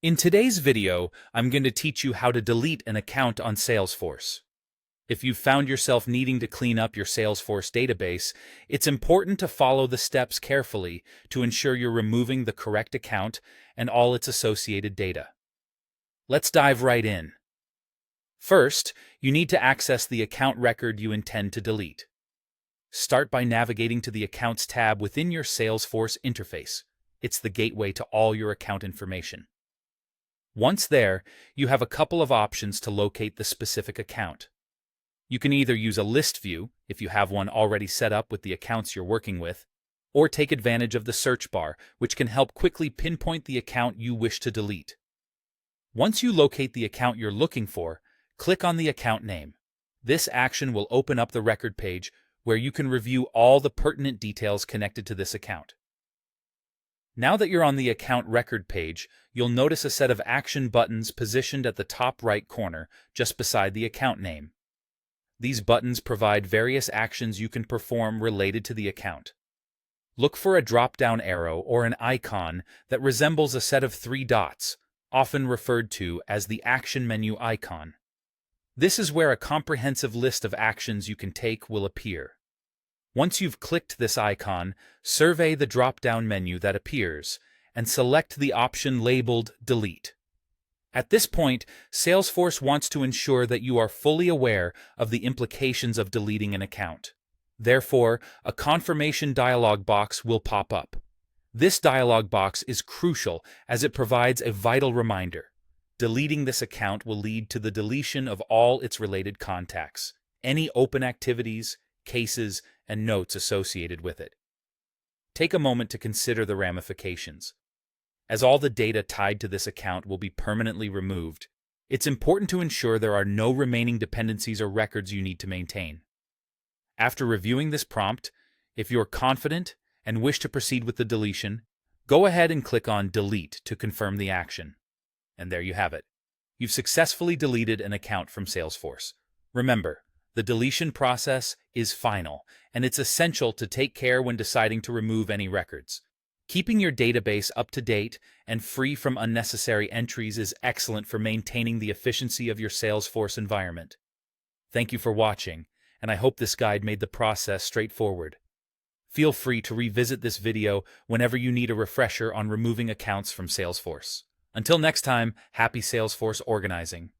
In today's video, I'm going to teach you how to delete an account on Salesforce. If you've found yourself needing to clean up your Salesforce database, it's important to follow the steps carefully to ensure you're removing the correct account and all its associated data. Let's dive right in. First, you need to access the account record you intend to delete. Start by navigating to the Accounts tab within your Salesforce interface. It's the gateway to all your account information. Once there, you have a couple of options to locate the specific account. You can either use a list view, if you have one already set up with the accounts you're working with, or take advantage of the search bar, which can help quickly pinpoint the account you wish to delete. Once you locate the account you're looking for, click on the account name. This action will open up the record page where you can review all the pertinent details connected to this account. Now that you're on the account record page, you'll notice a set of action buttons positioned at the top right corner, just beside the account name. These buttons provide various actions you can perform related to the account. Look for a drop-down arrow or an icon that resembles a set of three dots, often referred to as the action menu icon. This is where a comprehensive list of actions you can take will appear. Once you've clicked this icon, survey the drop-down menu that appears and select the option labeled Delete. At this point, Salesforce wants to ensure that you are fully aware of the implications of deleting an account. Therefore, a confirmation dialog box will pop up. This dialog box is crucial as it provides a vital reminder. Deleting this account will lead to the deletion of all its related contacts, any open activities, cases, and notes associated with it. Take a moment to consider the ramifications. As all the data tied to this account will be permanently removed, it's important to ensure there are no remaining dependencies or records you need to maintain. After reviewing this prompt, if you're confident and wish to proceed with the deletion, go ahead and click on Delete to confirm the action. And there you have it. You've successfully deleted an account from Salesforce. Remember, the deletion process is final, and it's essential to take care when deciding to remove any records. Keeping your database up to date and free from unnecessary entries is excellent for maintaining the efficiency of your Salesforce environment. Thank you for watching, and I hope this guide made the process straightforward. Feel free to revisit this video whenever you need a refresher on removing accounts from Salesforce. Until next time, happy Salesforce organizing.